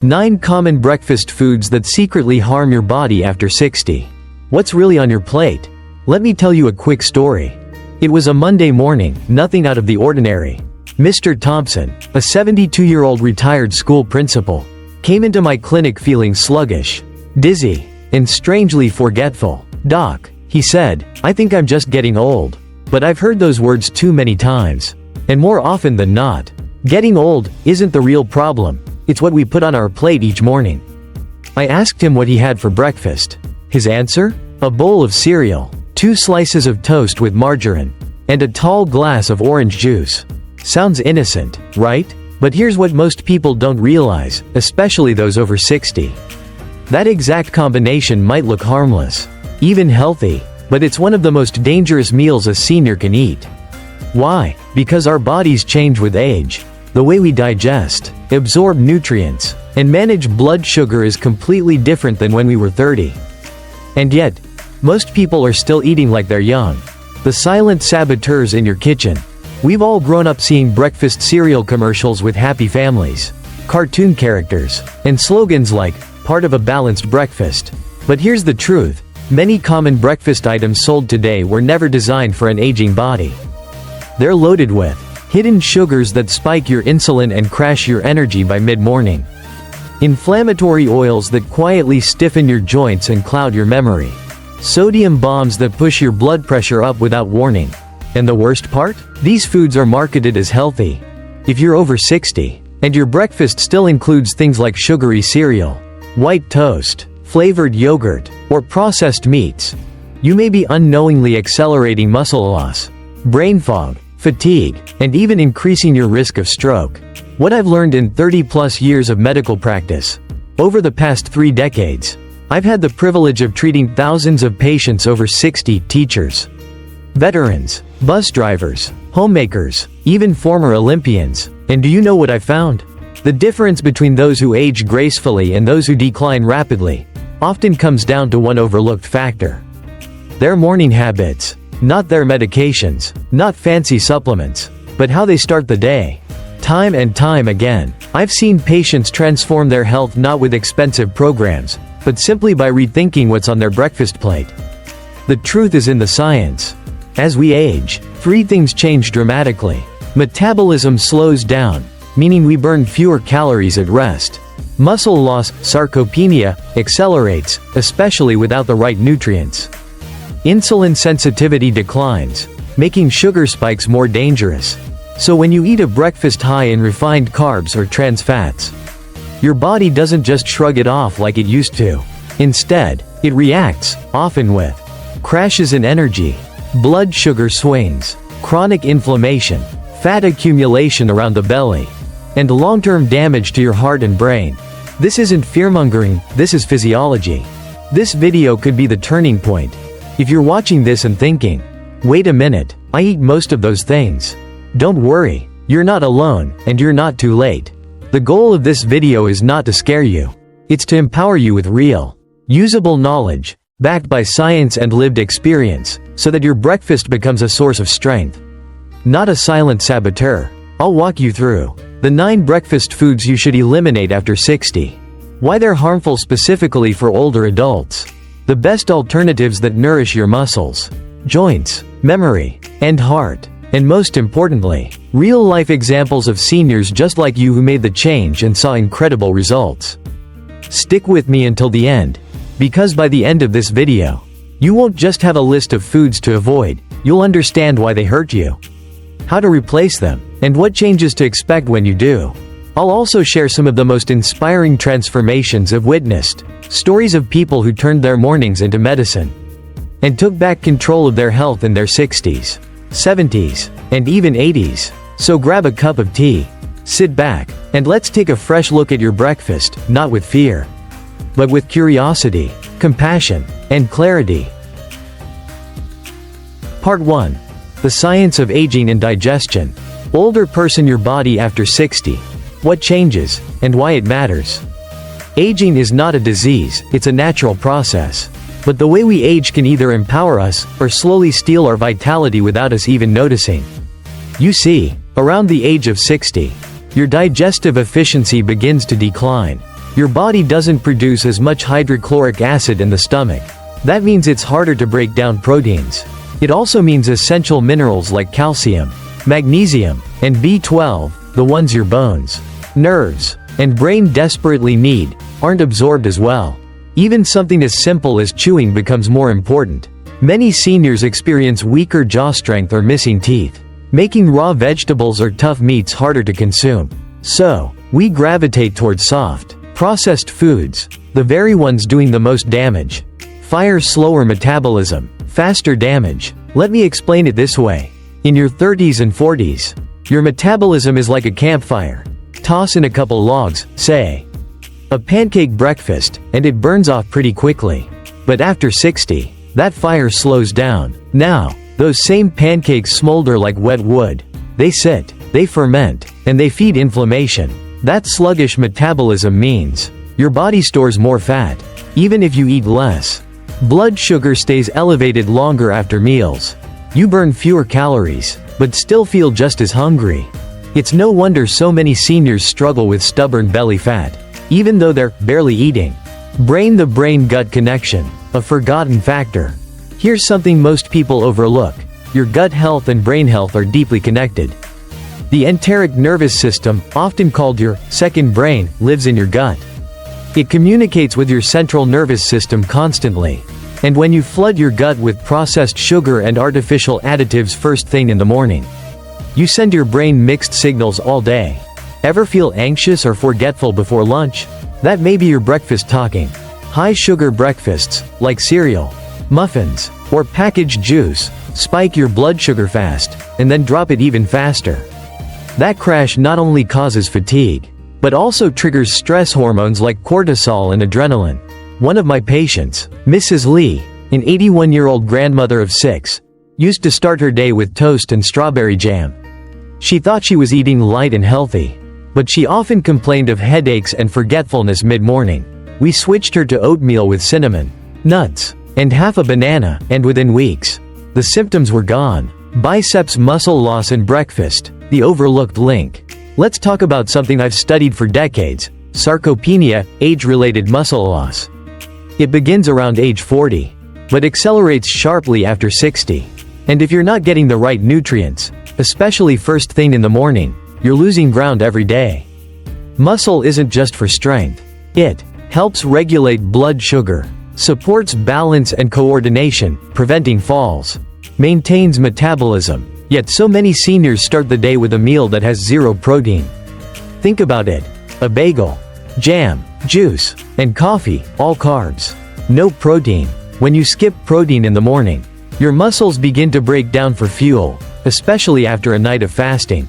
9 common breakfast foods that secretly harm your body after 60. What's really on your plate? Let me tell you a quick story. It was a Monday morning, nothing out of the ordinary. Mr. Thompson, a 72-year-old retired school principal, came into my clinic feeling sluggish, dizzy, and strangely forgetful. "Doc," he said, "I think I'm just getting old." But I've heard those words too many times. And more often than not, getting old isn't the real problem. It's what we put on our plate each morning. I asked him what he had for breakfast. His answer? A bowl of cereal, 2 slices of toast with margarine, and a tall glass of orange juice. Sounds innocent, right? But here's what most people don't realize, especially those over 60. That exact combination might look harmless, even healthy, but it's one of the most dangerous meals a senior can eat. Why? Because our bodies change with age. The way we digest, absorb nutrients, and manage blood sugar is completely different than when we were 30. And yet, most people are still eating like they're young. The silent saboteurs in your kitchen. We've all grown up seeing breakfast cereal commercials with happy families, cartoon characters, and slogans like, "part of a balanced breakfast." But here's the truth. Many common breakfast items sold today were never designed for an aging body. They're loaded with hidden sugars that spike your insulin and crash your energy by mid-morning. Inflammatory oils that quietly stiffen your joints and cloud your memory. Sodium bombs that push your blood pressure up without warning. And the worst part? These foods are marketed as healthy. If you're over 60, and your breakfast still includes things like sugary cereal, white toast, flavored yogurt, or processed meats, you may be unknowingly accelerating muscle loss, brain fog, fatigue, and even increasing your risk of stroke. What I've learned in 30-plus years of medical practice, over the past 3 decades, I've had the privilege of treating thousands of patients over 60, teachers, veterans, bus drivers, homemakers, even former Olympians. And do you know what I found? The difference between those who age gracefully and those who decline rapidly often comes down to one overlooked factor. Their morning habits. Not their medications, not fancy supplements, but how they start the day. Time and time again, I've seen patients transform their health not with expensive programs, but simply by rethinking what's on their breakfast plate. The truth is in the science. As we age, 3 things change dramatically. Metabolism slows down, meaning we burn fewer calories at rest. Muscle loss, sarcopenia, accelerates, especially without the right nutrients. Insulin sensitivity declines, making sugar spikes more dangerous. So when you eat a breakfast high in refined carbs or trans fats, your body doesn't just shrug it off like it used to. Instead, it reacts, often with crashes in energy, blood sugar swings, chronic inflammation, fat accumulation around the belly, and long-term damage to your heart and brain. This isn't fearmongering, this is physiology. This video could be the turning point. If you're watching this and thinking, "Wait a minute, I eat most of those things," don't worry, you're not alone, and you're not too late. The goal of this video is not to scare you. It's to empower you with real, usable knowledge, backed by science and lived experience, so that your breakfast becomes a source of strength, not a silent saboteur. I'll walk you through the 9 breakfast foods you should eliminate after 60. Why they're harmful specifically for older adults. The best alternatives that nourish your muscles, joints, memory, and heart. And most importantly, real-life examples of seniors just like you who made the change and saw incredible results. Stick with me until the end, because by the end of this video, you won't just have a list of foods to avoid, you'll understand why they hurt you, how to replace them, and what changes to expect when you do. I'll also share some of the most inspiring transformations I've witnessed, stories of people who turned their mornings into medicine, and took back control of their health in their 60s, 70s, and even 80s. So grab a cup of tea, sit back, and let's take a fresh look at your breakfast, not with fear, but with curiosity, compassion, and clarity. Part 1. The Science of Aging and Digestion. Older person your body after 60. What changes, and why it matters. Aging is not a disease, it's a natural process. But the way we age can either empower us, or slowly steal our vitality without us even noticing. You see, around the age of 60, your digestive efficiency begins to decline. Your body doesn't produce as much hydrochloric acid in the stomach. That means it's harder to break down proteins. It also means essential minerals like calcium, magnesium, and B12, the ones your bones, nerves, and brain desperately need, aren't absorbed as well. Even something as simple as chewing becomes more important. Many seniors experience weaker jaw strength or missing teeth, making raw vegetables or tough meats harder to consume. So, we gravitate toward soft, processed foods, the very ones doing the most damage. Fire slower metabolism, faster damage. Let me explain it this way. In your 30s and 40s, your metabolism is like a campfire. Toss in a couple logs, say, a pancake breakfast, and it burns off pretty quickly. But after 60, that fire slows down. Now, those same pancakes smolder like wet wood. They sit, they ferment, and they feed inflammation. That sluggish metabolism means your body stores more fat, even if you eat less. Blood sugar stays elevated longer after meals. You burn fewer calories, but still feel just as hungry. It's no wonder so many seniors struggle with stubborn belly fat, even though they're barely eating. Brain-the-brain-gut connection, a forgotten factor. Here's something most people overlook. Your gut health and brain health are deeply connected. The enteric nervous system, often called your second brain, lives in your gut. It communicates with your central nervous system constantly. And when you flood your gut with processed sugar and artificial additives first thing in the morning, you send your brain mixed signals all day. Ever feel anxious or forgetful before lunch? That may be your breakfast talking. High-sugar breakfasts, like cereal, muffins, or packaged juice, spike your blood sugar fast, and then drop it even faster. That crash not only causes fatigue, but also triggers stress hormones like cortisol and adrenaline. One of my patients, Mrs. Lee, an 81-year-old grandmother of 6, used to start her day with toast and strawberry jam. She thought she was eating light and healthy, but she often complained of headaches and forgetfulness mid-morning. We switched her to oatmeal with cinnamon, nuts, and half a banana, and within weeks, the symptoms were gone. Biceps muscle loss and breakfast, the overlooked link. Let's talk about something I've studied for decades: sarcopenia, age-related muscle loss. It begins around age 40, but accelerates sharply after 60. And if you're not getting the right nutrients, especially first thing in the morning, you're losing ground every day. Muscle isn't just for strength. It helps regulate blood sugar, supports balance and coordination, preventing falls, maintains metabolism. Yet so many seniors start the day with a meal that has zero protein. Think about it. A bagel, jam, juice, and coffee, all carbs. No protein. When you skip protein in the morning, your muscles begin to break down for fuel, especially after a night of fasting.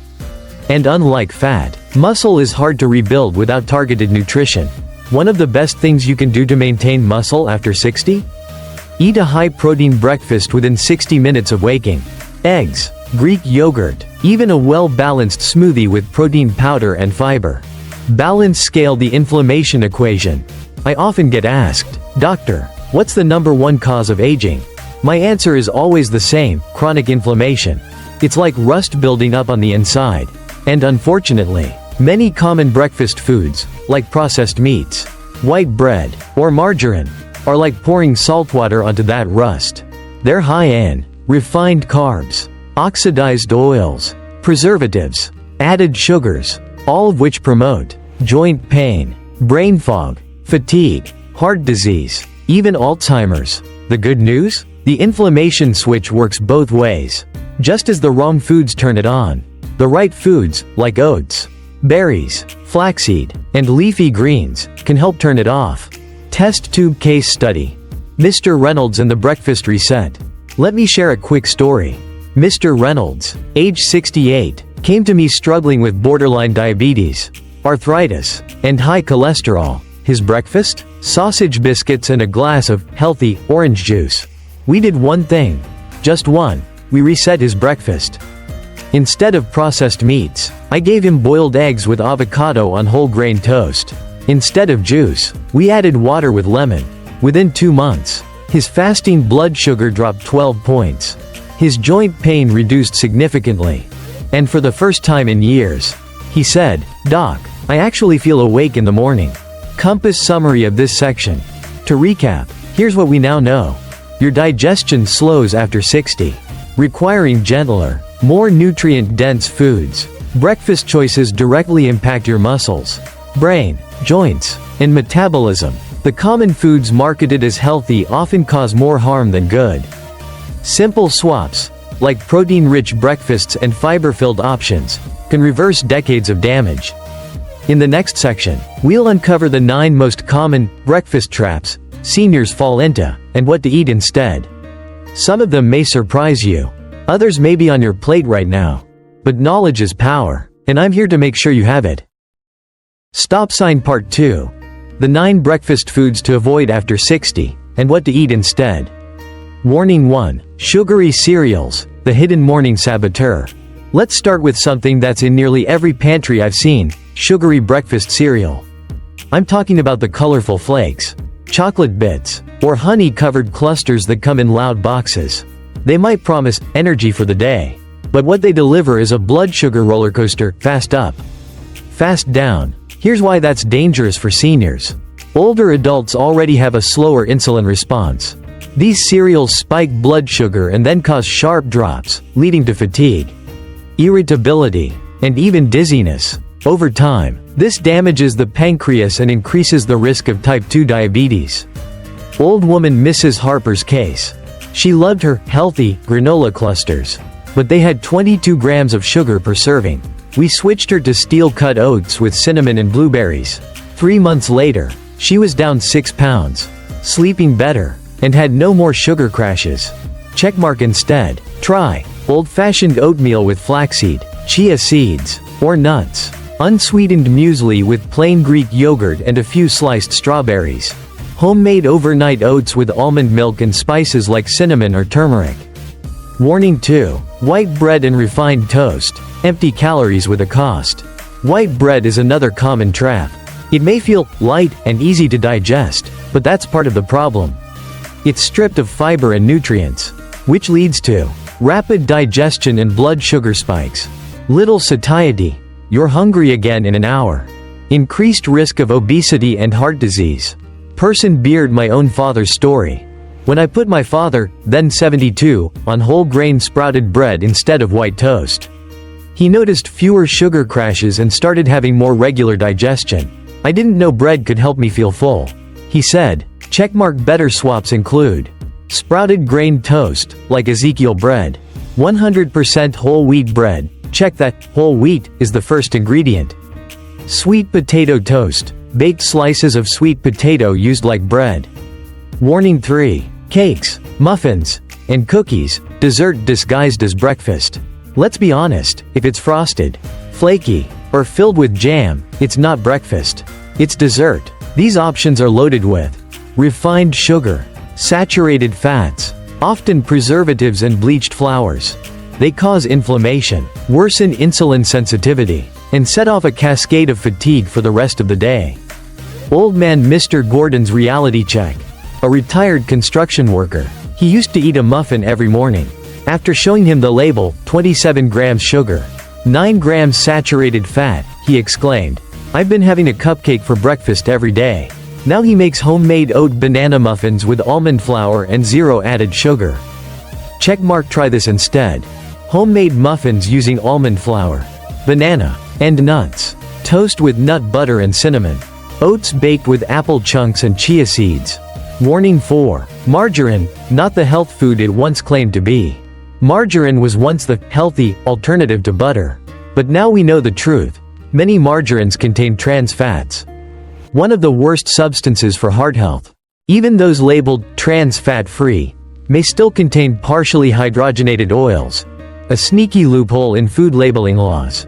And unlike fat, muscle is hard to rebuild without targeted nutrition. One of the best things you can do to maintain muscle after 60? Eat a high-protein breakfast within 60 minutes of waking. Eggs, Greek yogurt, even a well-balanced smoothie with protein powder and fiber. Scale the inflammation equation. I often get asked, "Doctor, what's the #1 cause of aging?" My answer is always the same: chronic inflammation. It's like rust building up on the inside. And unfortunately, many common breakfast foods, like processed meats, white bread, or margarine, are like pouring salt water onto that rust. They're high in refined carbs, oxidized oils, preservatives, added sugars, all of which promote joint pain, brain fog, fatigue, heart disease, even Alzheimer's. The good news? The inflammation switch works both ways. Just as the wrong foods turn it on, the right foods, like oats, berries, flaxseed, and leafy greens, can help turn it off. Test tube case study. Mr. Reynolds and the breakfast reset. Let me share a quick story. Mr. Reynolds, age 68, came to me struggling with borderline diabetes, arthritis, and high cholesterol. His breakfast? Sausage biscuits and a glass of healthy orange juice. We did one thing. Just one. We reset his breakfast. Instead of processed meats, I gave him boiled eggs with avocado on whole grain toast. Instead of juice, we added water with lemon. Within 2 months, his fasting blood sugar dropped 12 points. His joint pain reduced significantly. And for the first time in years, he said, "Doc, I actually feel awake in the morning." Compass summary of this section. To recap, here's what we now know. Your digestion slows after 60, requiring gentler, more nutrient-dense foods. Breakfast choices directly impact your muscles, brain, joints, and metabolism. The common foods marketed as healthy often cause more harm than good. Simple swaps, like protein-rich breakfasts and fiber-filled options, can reverse decades of damage. In the next section, we'll uncover the 9 most common breakfast traps seniors fall into, and what to eat instead. Some of them may surprise you. Others may be on your plate right now. But knowledge is power, and I'm here to make sure you have it. Stop sign Part 2. The 9 breakfast foods to avoid after 60, and what to eat instead. Warning 1. Sugary cereals, the hidden morning saboteur. Let's start with something that's in nearly every pantry I've seen: sugary breakfast cereal. I'm talking about the colorful flakes, chocolate bits, or honey-covered clusters that come in loud boxes. They might promise energy for the day, but what they deliver is a blood sugar roller coaster: fast up, fast down. Here's why that's dangerous for seniors. Older adults already have a slower insulin response. These cereals spike blood sugar and then cause sharp drops, leading to fatigue, irritability, and even dizziness. Over time, this damages the pancreas and increases the risk of type 2 diabetes. Old woman Mrs. Harper's case. She loved her healthy granola clusters, but they had 22 grams of sugar per serving. We switched her to steel-cut oats with cinnamon and blueberries. 3 months later, she was down 6 pounds, sleeping better, and had no more sugar crashes. Checkmark instead. Try old-fashioned oatmeal with flaxseed, chia seeds, or nuts. Unsweetened muesli with plain Greek yogurt and a few sliced strawberries. Homemade overnight oats with almond milk and spices like cinnamon or turmeric. Warning 2. White bread and refined toast. Empty calories with a cost. White bread is another common trap. It may feel light and easy to digest, but that's part of the problem. It's stripped of fiber and nutrients, which leads to rapid digestion and blood sugar spikes. Little satiety. You're hungry again in an hour. Increased risk of obesity and heart disease. Person beard my own father's story. When I put my father, then 72, on whole grain sprouted bread instead of white toast, he noticed fewer sugar crashes and started having more regular digestion. I didn't know bread could help me feel full, he said. Checkmark better swaps include sprouted grain toast, like Ezekiel bread. 100% whole wheat bread. Check that, whole wheat is the first ingredient. Sweet potato toast. Baked slices of sweet potato used like bread. Warning 3. Cakes, muffins, and cookies, dessert disguised as breakfast. Let's be honest, if it's frosted, flaky, or filled with jam, it's not breakfast. It's dessert. These options are loaded with refined sugar, saturated fats, often preservatives and bleached flours. They cause inflammation, worsen insulin sensitivity, and set off a cascade of fatigue for the rest of the day. Old man Mr. Gordon's reality check. A retired construction worker. He used to eat a muffin every morning. After showing him the label, 27 grams sugar, 9 grams saturated fat, he exclaimed, "I've been having a cupcake for breakfast every day." Now he makes homemade oat banana muffins with almond flour and 0 added sugar. Checkmark try this instead. Homemade muffins using almond flour, banana, and nuts. Toast with nut butter and cinnamon. Oats baked with apple chunks and chia seeds. Warning 4. Margarine, not the health food it once claimed to be. Margarine was once the healthy alternative to butter. But now we know the truth. Many margarines contain trans fats, one of the worst substances for heart health. Even those labeled trans fat-free may still contain partially hydrogenated oils, a sneaky loophole in food labeling laws.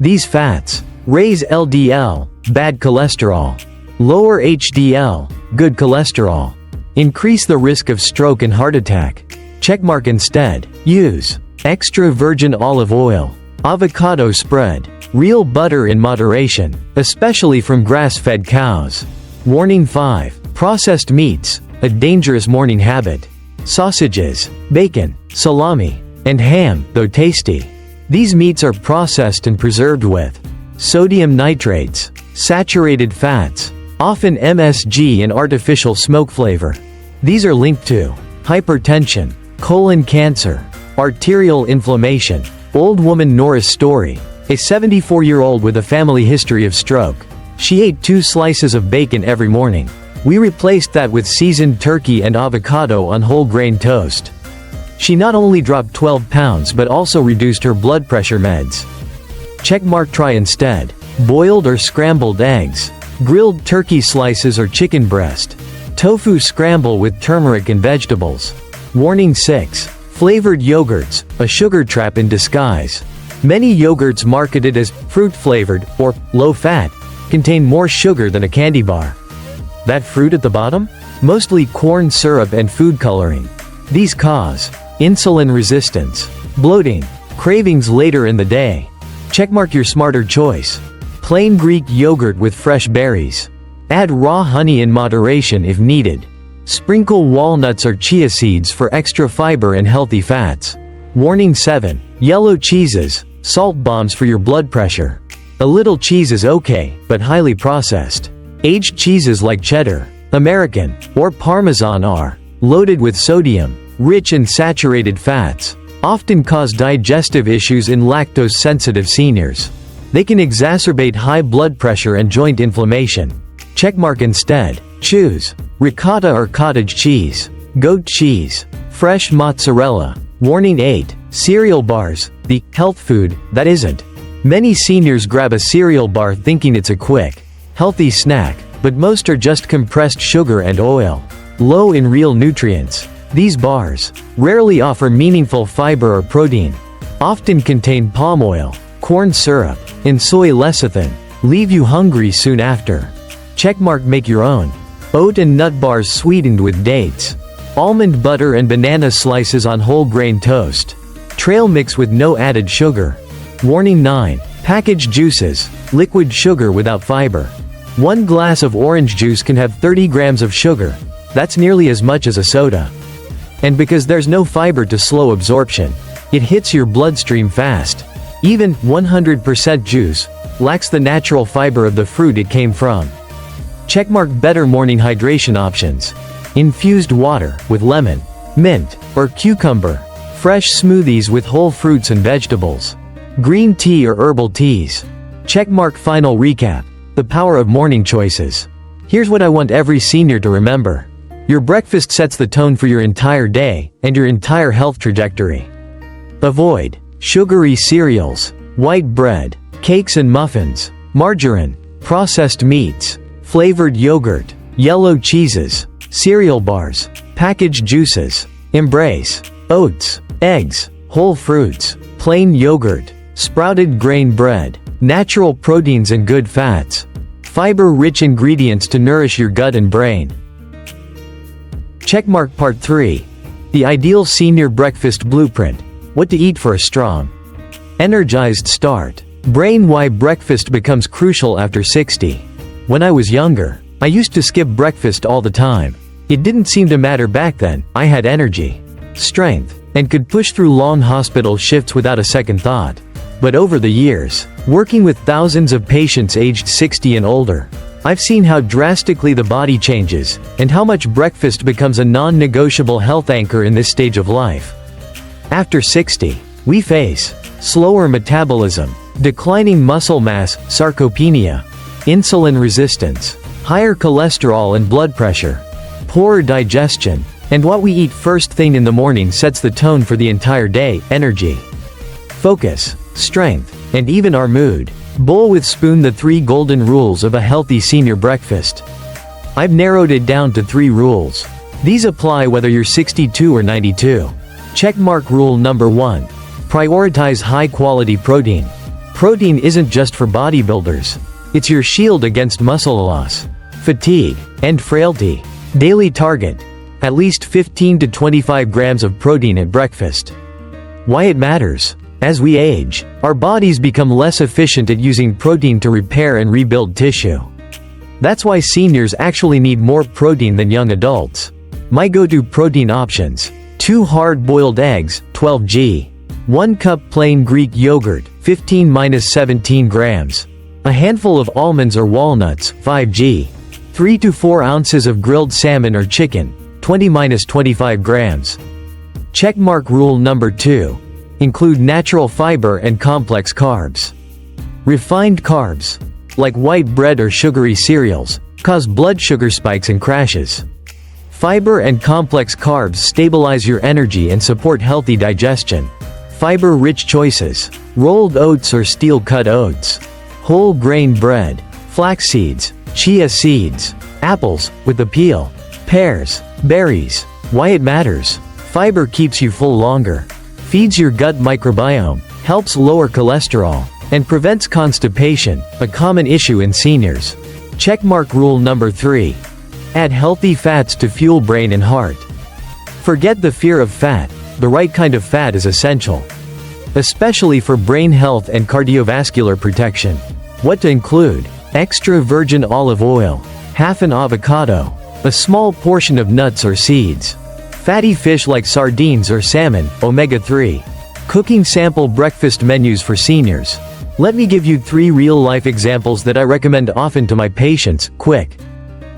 These fats raise LDL, bad cholesterol, lower HDL, good cholesterol, increase the risk of stroke and heart attack. Checkmark instead. Use extra virgin olive oil, avocado spread, real butter in moderation, especially from grass-fed cows. Warning 5. Processed meats, a dangerous morning habit. Sausages, bacon, salami, and ham, though tasty, these meats are processed and preserved with sodium nitrates, saturated fats, often MSG and artificial smoke flavor. These are linked to hypertension, colon cancer, arterial inflammation. Old woman Nora's story. A 74-year-old with a family history of stroke. She ate 2 slices of bacon every morning. We replaced that with seasoned turkey and avocado on whole grain toast. She not only dropped 12 pounds but also reduced her blood pressure meds. Checkmark. Try instead boiled or scrambled eggs, grilled turkey slices or chicken breast, tofu scramble with turmeric and vegetables. Warning 6. Flavored yogurts, a sugar trap in disguise. Many yogurts marketed as fruit-flavored or low-fat contain more sugar than a candy bar. That fruit at the bottom? Mostly corn syrup and food coloring. These cause insulin resistance, bloating, cravings later in the day. Checkmark. Your smarter choice. Plain Greek yogurt with fresh berries. Add raw honey in moderation if needed. Sprinkle walnuts or chia seeds for extra fiber and healthy fats. Warning 7. Yellow cheeses, salt bombs for your blood pressure. A little cheese is okay, but highly processed. Aged cheeses like cheddar, American, or Parmesan are loaded with sodium, rich and saturated fats, often cause digestive issues in lactose-sensitive seniors. They can exacerbate high blood pressure and joint inflammation. Checkmark. Instead, choose ricotta or cottage cheese, goat cheese, fresh mozzarella. Warning 8. Cereal bars, the health food that isn't. Many seniors grab a cereal bar thinking it's a quick, healthy snack, but most are just compressed sugar and oil, low in real nutrients. These bars rarely offer meaningful fiber or protein, often contain palm oil, corn syrup, and soy lecithin, leave you hungry soon after. Checkmark. Make your own. Oat and nut bars sweetened with dates, almond butter and banana slices on whole grain toast. Trail mix with no added sugar. Warning 9. Packaged juices, liquid sugar without fiber. 1 glass of orange juice can have 30 grams of sugar. That's nearly as much as a soda. And because there's no fiber to slow absorption, it hits your bloodstream fast. Even 100% juice lacks the natural fiber of the fruit it came from. Checkmark. Better morning hydration options. Infused water with lemon, mint, or cucumber. Fresh smoothies with whole fruits and vegetables. Green tea or herbal teas. Checkmark. Final recap. The power of morning choices. Here's what I want every senior to remember. Your breakfast sets the tone for your entire day and your entire health trajectory. Avoid sugary cereals, white bread, cakes and muffins, margarine, processed meats, flavored yogurt, yellow cheeses, cereal bars, packaged juices. Embrace oats, eggs, whole fruits, plain yogurt, sprouted grain bread, natural proteins and good fats. Fiber-rich ingredients to nourish your gut and brain. Checkmark. Part 3. The ideal senior breakfast blueprint. What to eat for a strong, energized start. Brain. Why breakfast becomes crucial after 60. When I was younger, I used to skip breakfast all the time. It didn't seem to matter back then. I had energy, strength, and could push through long hospital shifts without a second thought. But over the years, working with thousands of patients aged 60 and older, I've seen how drastically the body changes, and how much breakfast becomes a non-negotiable health anchor in this stage of life. After 60, we face slower metabolism, declining muscle mass, sarcopenia, insulin resistance, higher cholesterol and blood pressure, poorer digestion, and what we eat first thing in the morning sets the tone for the entire day. Energy, focus, strength, and even our mood. Bowl with spoon. The 3 golden rules of a healthy senior breakfast. I've narrowed it down to 3 rules. These apply whether you're 62 or 92. Checkmark. Rule number 1. Prioritize high-quality protein. Protein isn't just for bodybuilders. It's your shield against muscle loss, fatigue, and frailty. Daily target: at least 15 to 25 grams of protein at breakfast. Why it matters? As we age, our bodies become less efficient at using protein to repair and rebuild tissue. That's why seniors actually need more protein than young adults. My go-to protein options: 2 hard-boiled eggs, 12 g, 1 cup plain Greek yogurt, 15–17 grams, a handful of almonds or walnuts, 5 g, 3 to 4 ounces of grilled salmon or chicken, 20–25 grams. Checkmark rule number 2. Include natural fiber and complex carbs. Refined carbs, like white bread or sugary cereals, cause blood sugar spikes and crashes. Fiber and complex carbs stabilize your energy and support healthy digestion. Fiber-rich choices: rolled oats or steel-cut oats, whole grain bread, flax seeds, chia seeds, apples, with the peel, pears, berries. Why it matters: fiber keeps you full longer, feeds your gut microbiome, helps lower cholesterol, and prevents constipation, a common issue in seniors. Checkmark rule number 3. Add healthy fats to fuel brain and heart. Forget the fear of fat. The right kind of fat is essential, especially for brain health and cardiovascular protection. What to include: extra virgin olive oil, half an avocado, a small portion of nuts or seeds, fatty fish like sardines or salmon, omega-3. Cooking sample breakfast menus for seniors. Let me give you 3 real-life examples that I recommend often to my patients: quick,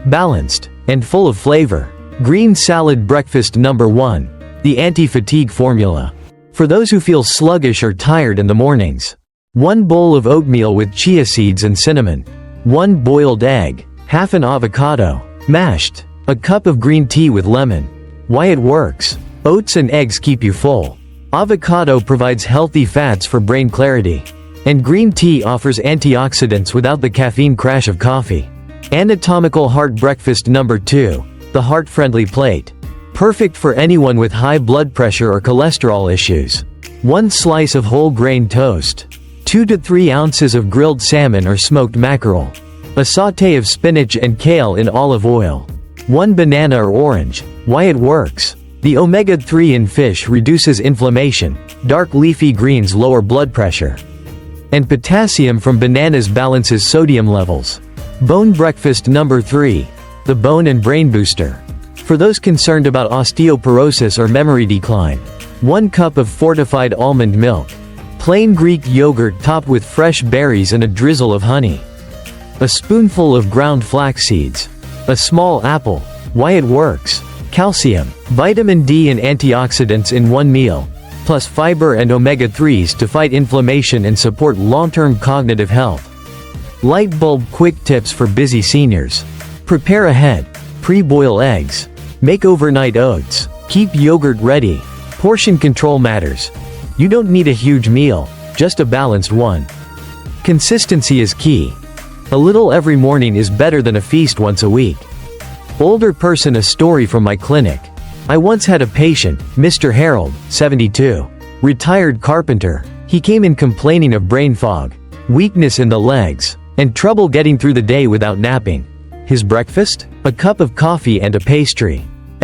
balanced, and full of flavor. Green salad breakfast number 1. The anti-fatigue formula. For those who feel sluggish or tired in the mornings. 1 bowl of oatmeal with chia seeds and cinnamon. 1 boiled egg. Half an avocado, mashed. A cup of green tea with lemon. Why it works: oats and eggs keep you full. Avocado provides healthy fats for brain clarity. And green tea offers antioxidants without the caffeine crash of coffee. Anatomical heart breakfast number 2. The heart-friendly plate. Perfect for anyone with high blood pressure or cholesterol issues. 1 slice of whole grain toast. 2 to 3 ounces of grilled salmon or smoked mackerel. A sauté of spinach and kale in olive oil. 1 banana or orange. Why it works: the omega-3 in fish reduces inflammation. Dark leafy greens lower blood pressure. And potassium from bananas balances sodium levels. Bone breakfast number 3. The bone and brain booster. For those concerned about osteoporosis or memory decline. 1 cup of fortified almond milk. Plain Greek yogurt topped with fresh berries and a drizzle of honey. A spoonful of ground flax seeds. A small apple. Why it works: calcium, vitamin D and antioxidants in 1 meal, plus fiber and omega-3s to fight inflammation and support long-term cognitive health. Light bulb quick tips for busy seniors. Prepare ahead. Pre-boil eggs. Make overnight oats. Keep yogurt ready. Portion control matters. You don't need a huge meal, just a balanced one. Consistency is key. A little every morning is better than a feast once a week. Older person: a story from my clinic. I once had a patient, Mr. Harold, 72. Retired carpenter. He came in complaining of brain fog, weakness in the legs, and trouble getting through the day without napping. His breakfast? A cup of coffee and a pastry.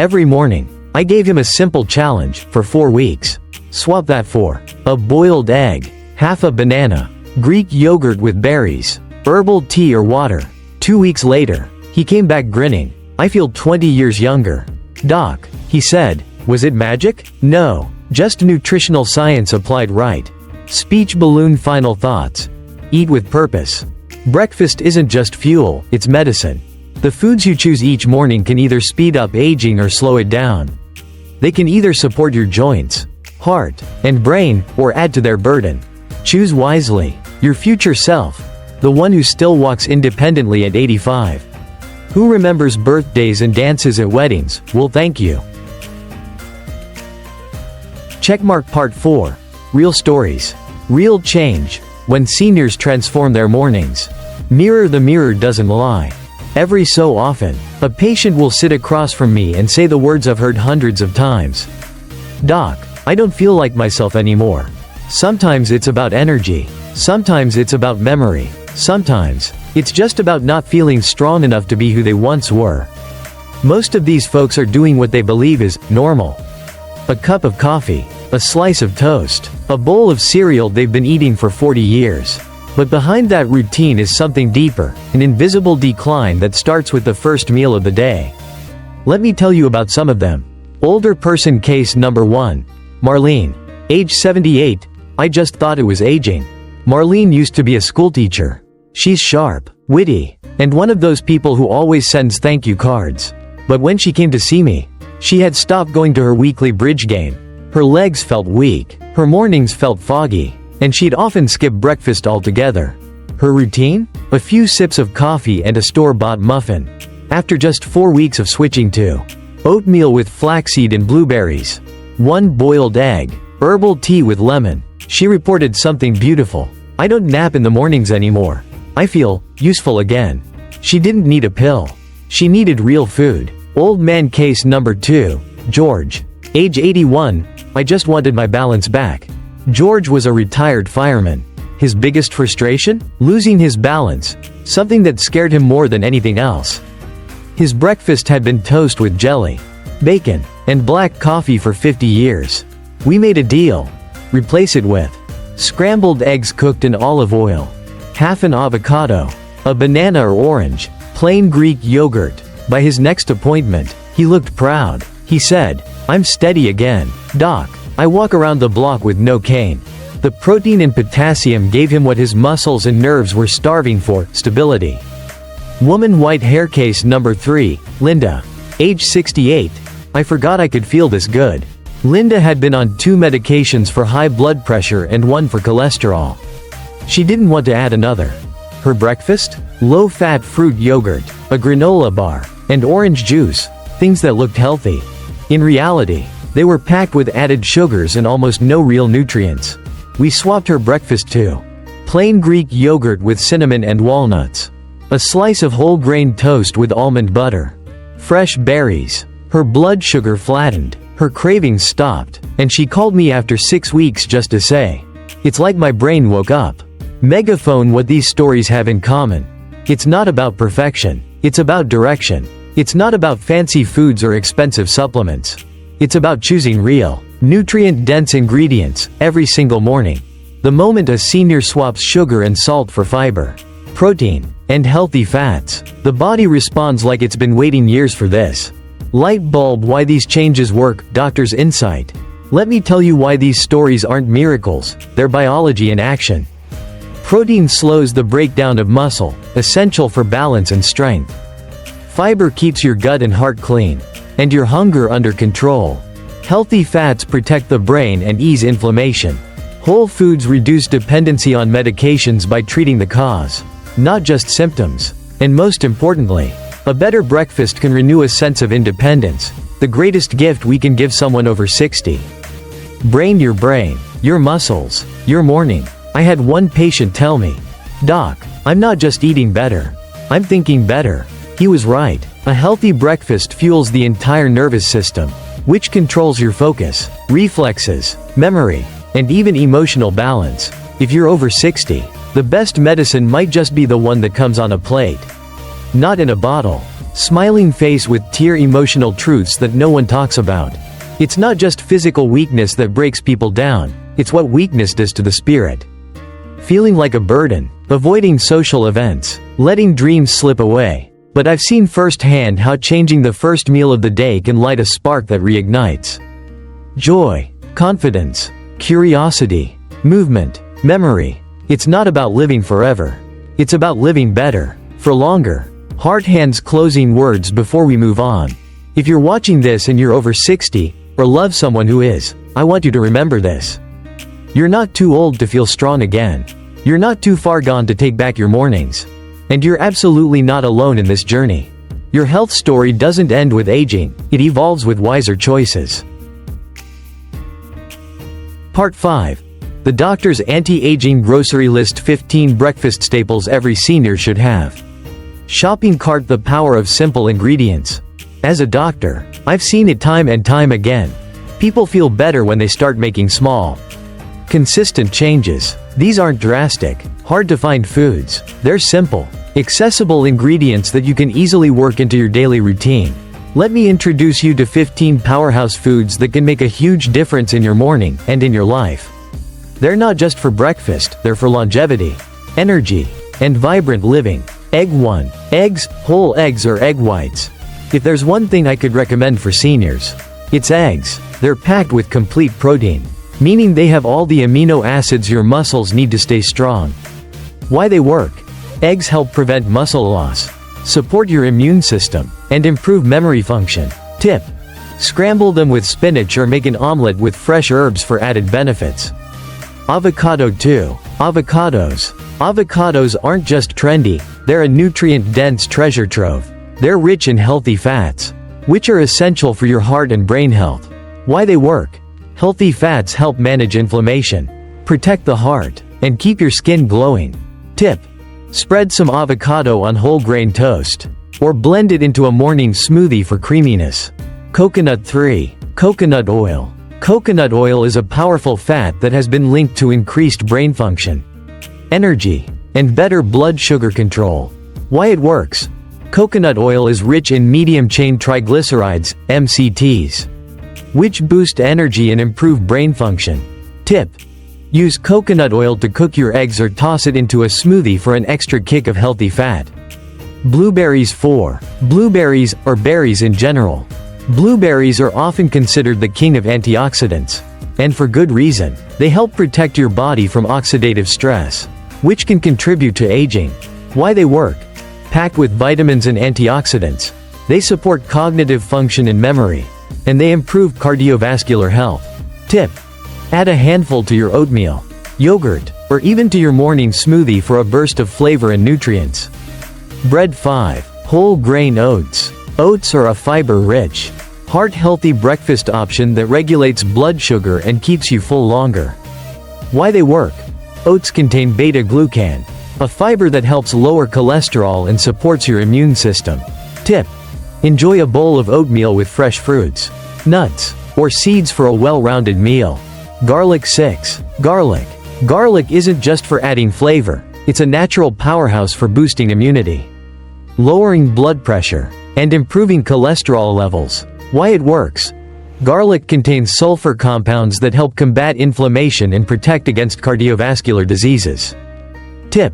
Every morning. I gave him a simple challenge: for 4 weeks. Swap that for a boiled egg, half a banana, Greek yogurt with berries, herbal tea or water. 2 weeks later, he came back grinning. I feel 20 years younger. Doc, he said, was it magic? No, just nutritional science applied right. Speech balloon final thoughts. Eat with purpose. Breakfast isn't just fuel, it's medicine. The foods you choose each morning can either speed up aging or slow it down. They can either support your joints, heart, and brain, or add to their burden. Choose wisely. Your future self. The one who still walks independently at 85. Who remembers birthdays and dances at weddings, will thank you. Checkmark Part 4. Real stories. Real change. When seniors transform their mornings. Mirror: the mirror doesn't lie. Every so often, a patient will sit across from me and say the words I've heard hundreds of times. Doc, I don't feel like myself anymore. Sometimes it's about energy. Sometimes it's about memory. Sometimes, it's just about not feeling strong enough to be who they once were. Most of these folks are doing what they believe is normal. A cup of coffee, a slice of toast, a bowl of cereal they've been eating for 40 years. But behind that routine is something deeper, an invisible decline that starts with the first meal of the day. Let me tell you about some of them. Older person case number 1. Marlene. Age 78. I just thought it was aging. Marlene used to be a schoolteacher. She's sharp, witty, and one of those people who always sends thank you cards. But when she came to see me, she had stopped going to her weekly bridge game. Her legs felt weak, her mornings felt foggy, and she'd often skip breakfast altogether. Her routine? A few sips of coffee and a store-bought muffin. After just 4 weeks of switching to oatmeal with flaxseed and blueberries, 1 boiled egg, herbal tea with lemon, she reported something beautiful. I don't nap in the mornings anymore. I feel useful again. She didn't need a pill. She needed real food. Old man case number 2, George. Age 81, I just wanted my balance back. George was a retired fireman. His biggest frustration? Losing his balance. Something that scared him more than anything else. His breakfast had been toast with jelly, bacon, and black coffee for 50 years. We made a deal. Replace it with scrambled eggs cooked in olive oil, half an avocado, a banana or orange, plain Greek yogurt. By his next appointment, he looked proud. He said, "I'm steady again, Doc. I walk around the block with no cane." The protein and potassium gave him what his muscles and nerves were starving for: stability. Woman white hair case number 3, Linda. Age 68. I forgot I could feel this good. Linda had been on 2 medications for high blood pressure and 1 for cholesterol. She didn't want to add another. Her breakfast? Low-fat fruit yogurt, a granola bar, and orange juice, things that looked healthy. In reality, they were packed with added sugars and almost no real nutrients. We swapped her breakfast to plain Greek yogurt with cinnamon and walnuts, a slice of whole grain toast with almond butter, fresh berries. Her blood sugar flattened, her cravings stopped, and she called me after 6 weeks just to say, "It's like my brain woke up." Megaphone. What these stories have in common: it's not about perfection, it's about direction. It's not about fancy foods or expensive supplements. It's about choosing real, nutrient-dense ingredients every single morning. The moment a senior swaps sugar and salt for fiber, protein, and healthy fats, the body responds like it's been waiting years for this. Light bulb. Why these changes work. Doctor's insight. Let me tell you why these stories aren't miracles, they're biology in action. Protein slows the breakdown of muscle, essential for balance and strength. Fiber keeps your gut and heart clean, and your hunger under control. Healthy fats protect the brain and ease inflammation. Whole foods reduce dependency on medications by treating the cause, not just symptoms. And most importantly, a better breakfast can renew a sense of independence, the greatest gift we can give someone over 60. Brain. Your brain, your muscles, your morning. I had one patient tell me, "Doc, I'm not just eating better, I'm thinking better." He was right. A healthy breakfast fuels the entire nervous system, which controls your focus, reflexes, memory, and even emotional balance. If you're over 60, the best medicine might just be the one that comes on a plate, not in a bottle. Smiling face with tear. Emotional truths that no one talks about. It's not just physical weakness that breaks people down, it's what weakness does to the spirit. Feeling like a burden, avoiding social events, letting dreams slip away. But I've seen firsthand how changing the first meal of the day can light a spark that reignites joy, confidence, curiosity, movement, memory. It's not about living forever. It's about living better, for longer. Heart. Hands. Closing words before we move on. If you're watching this and you're over 60, or love someone who is, I want you to remember this. You're not too old to feel strong again. You're not too far gone to take back your mornings. And you're absolutely not alone in this journey. Your health story doesn't end with aging, it evolves with wiser choices. Part 5. The Doctor's Anti-Aging Grocery List. 15 breakfast staples every senior should have. Shopping cart. The power of simple ingredients. As a doctor, I've seen it time and time again. People feel better when they start making small, consistent changes. These aren't drastic, hard-to-find foods. They're simple, accessible ingredients that you can easily work into your daily routine. Let me introduce you to 15 powerhouse foods that can make a huge difference in your morning and in your life. They're not just for breakfast, they're for longevity, energy, and vibrant living. Egg 1. Eggs, whole eggs or egg whites. If there's one thing I could recommend for seniors, it's eggs. They're packed with complete protein, meaning they have all the amino acids your muscles need to stay strong. Why they work? Eggs help prevent muscle loss, support your immune system, and improve memory function. Tip: scramble them with spinach or make an omelette with fresh herbs for added benefits. Avocado 2. Avocados. Avocados aren't just trendy, they're a nutrient-dense treasure trove. They're rich in healthy fats, which are essential for your heart and brain health. Why they work? Healthy fats help manage inflammation, protect the heart, and keep your skin glowing. Tip: spread some avocado on whole grain toast, or blend it into a morning smoothie for creaminess. Coconut 3. Coconut oil. Coconut oil is a powerful fat that has been linked to increased brain function, energy, and better blood sugar control. Why it works? Coconut oil is rich in medium-chain triglycerides, MCTs, which boost energy and improve brain function. Tip: use coconut oil to cook your eggs or toss it into a smoothie for an extra kick of healthy fat. Blueberries 4. Blueberries, or berries in general. Blueberries are often considered the king of antioxidants. And for good reason. They help protect your body from oxidative stress, which can contribute to aging. Why they work? Packed with vitamins and antioxidants, they support cognitive function and memory, and they improve cardiovascular health. Tip: add a handful to your oatmeal, yogurt, or even to your morning smoothie for a burst of flavor and nutrients. Bread 5. Whole grain oats. Oats are a fiber-rich, heart-healthy breakfast option that regulates blood sugar and keeps you full longer. Why they work? Oats contain beta-glucan, a fiber that helps lower cholesterol and supports your immune system. Tip: enjoy a bowl of oatmeal with fresh fruits, nuts, or seeds for a well-rounded meal. Garlic 6. Garlic. Garlic isn't just for adding flavor, it's a natural powerhouse for boosting immunity, lowering blood pressure, and improving cholesterol levels. Why it works? Garlic contains sulfur compounds that help combat inflammation and protect against cardiovascular diseases. Tip: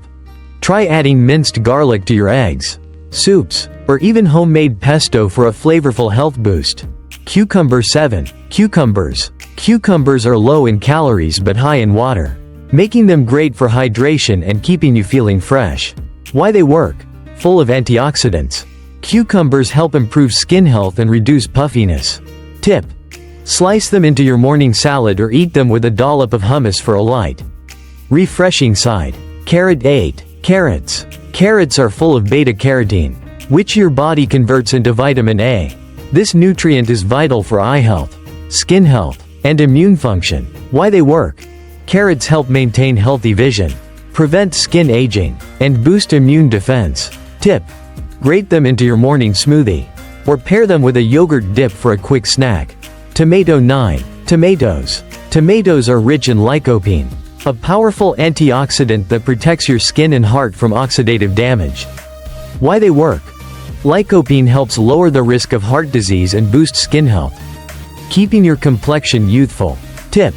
try adding minced garlic to your eggs, soups, or even homemade pesto for a flavorful health boost. Cucumber 7. Cucumbers. Cucumbers are low in calories but high in water, making them great for hydration and keeping you feeling fresh. Why they work? Full of antioxidants. Cucumbers help improve skin health and reduce puffiness. Tip: slice them into your morning salad or eat them with a dollop of hummus for a light, refreshing side. Carrot 8. Carrots. Carrots are full of beta-carotene, which your body converts into vitamin A. This nutrient is vital for eye health, skin health, and immune function. Why they work? Carrots help maintain healthy vision, prevent skin aging, and boost immune defense. Tip: grate them into your morning smoothie, or pair them with a yogurt dip for a quick snack. Tomato 9. Tomatoes. Tomatoes are rich in lycopene, a powerful antioxidant that protects your skin and heart from oxidative damage. Why they work? Lycopene helps lower the risk of heart disease and boost skin health, keeping your complexion youthful. Tip: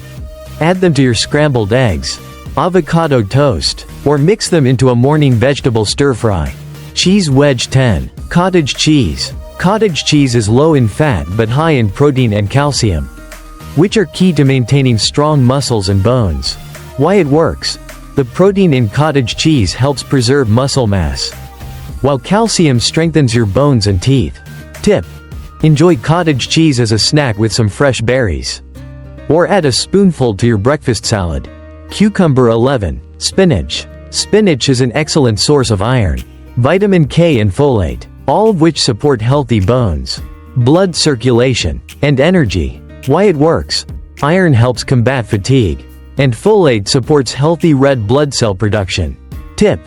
add them to your scrambled eggs, avocado toast, or mix them into a morning vegetable stir-fry. Cheese wedge 10. Cottage cheese. Cottage cheese is low in fat but high in protein and calcium, which are key to maintaining strong muscles and bones. Why it works? The protein in cottage cheese helps preserve muscle mass, while calcium strengthens your bones and teeth. Tip: enjoy cottage cheese as a snack with some fresh berries, or add a spoonful to your breakfast salad. Cucumber 11. Spinach. Spinach is an excellent source of iron, vitamin K and folate, all of which support healthy bones, blood circulation, and energy. Why it works? Iron helps combat fatigue, and folate supports healthy red blood cell production. Tip: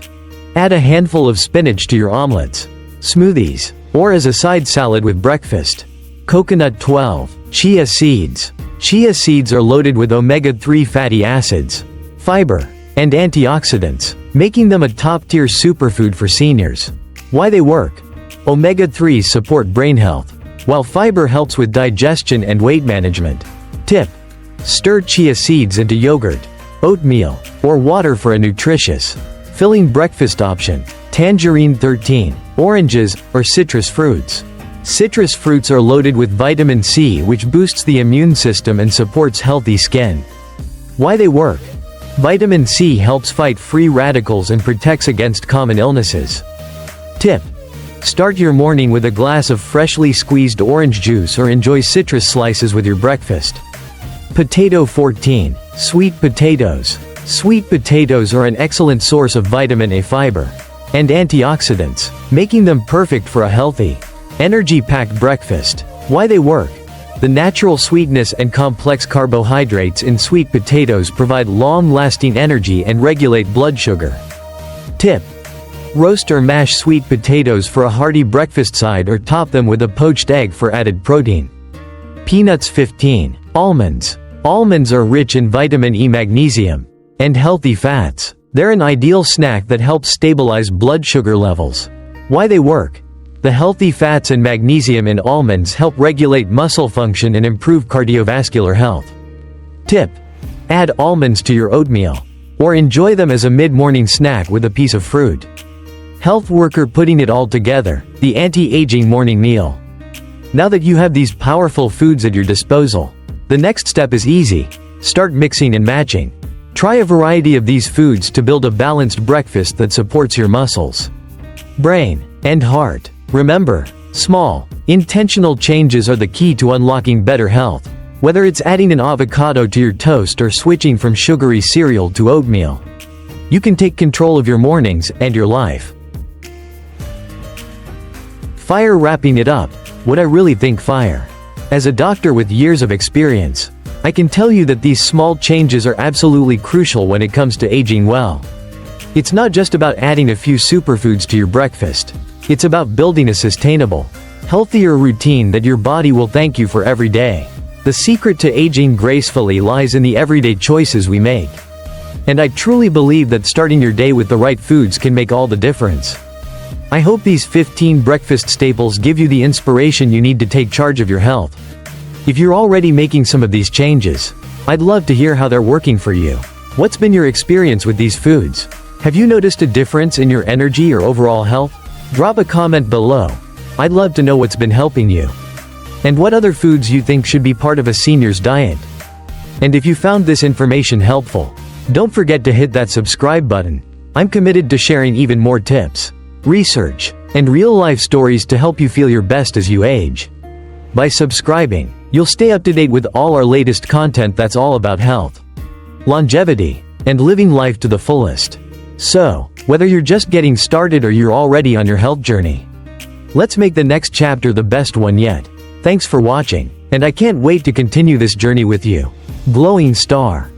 add a handful of spinach to your omelets, smoothies, or as a side salad with breakfast. Coconut 12. Chia seeds. Chia seeds are loaded with omega-3 fatty acids, fiber, and antioxidants, making them a top-tier superfood for seniors. Why they work? Omega-3s support brain health, while fiber helps with digestion and weight management. Tip: stir chia seeds into yogurt, oatmeal, or water for a nutritious, filling breakfast option. Tangerine 13. Oranges, or citrus fruits. Citrus fruits are loaded with vitamin C, which boosts the immune system and supports healthy skin. Why they work? Vitamin C helps fight free radicals and protects against common illnesses. Tip: start your morning with a glass of freshly squeezed orange juice or enjoy citrus slices with your breakfast. Potato 14. Sweet potatoes. Sweet potatoes are an excellent source of vitamin A fiber and antioxidants, making them perfect for a healthy, energy-packed breakfast. Why they work: the natural sweetness and complex carbohydrates in sweet potatoes provide long-lasting energy and regulate blood sugar. Tip: roast or mash sweet potatoes for a hearty breakfast side or top them with a poached egg for added protein. Peanuts 15. Almonds. Almonds are rich in vitamin E, magnesium, and healthy fats. They're an ideal snack that helps stabilize blood sugar levels. Why they work: the healthy fats and magnesium in almonds help regulate muscle function and improve cardiovascular health. Tip: add almonds to your oatmeal, or enjoy them as a mid-morning snack with a piece of fruit. Health worker putting it all together, the anti-aging morning meal. Now that you have these powerful foods at your disposal, the next step is easy. Start mixing and matching. Try a variety of these foods to build a balanced breakfast that supports your muscles, brain, and heart. Remember, small, intentional changes are the key to unlocking better health. Whether it's adding an avocado to your toast or switching from sugary cereal to oatmeal, you can take control of your mornings and your life. Fire. Wrapping it up, what I really think fire. As a doctor with years of experience, I can tell you that these small changes are absolutely crucial when it comes to aging well. It's not just about adding a few superfoods to your breakfast. It's about building a sustainable, healthier routine that your body will thank you for every day. The secret to aging gracefully lies in the everyday choices we make. And I truly believe that starting your day with the right foods can make all the difference. I hope these 15 breakfast staples give you the inspiration you need to take charge of your health. If you're already making some of these changes, I'd love to hear how they're working for you. What's been your experience with these foods? Have you noticed a difference in your energy or overall health? Drop a comment below. I'd love to know what's been helping you, and what other foods you think should be part of a senior's diet. And if you found this information helpful, don't forget to hit that subscribe button. I'm committed to sharing even more tips, research, and real-life stories to help you feel your best as you age. By subscribing, you'll stay up to date with all our latest content that's all about health, longevity, and living life to the fullest. So, whether you're just getting started or you're already on your health journey, let's make the next chapter the best one yet. Thanks for watching, and I can't wait to continue this journey with you. Glowing Star.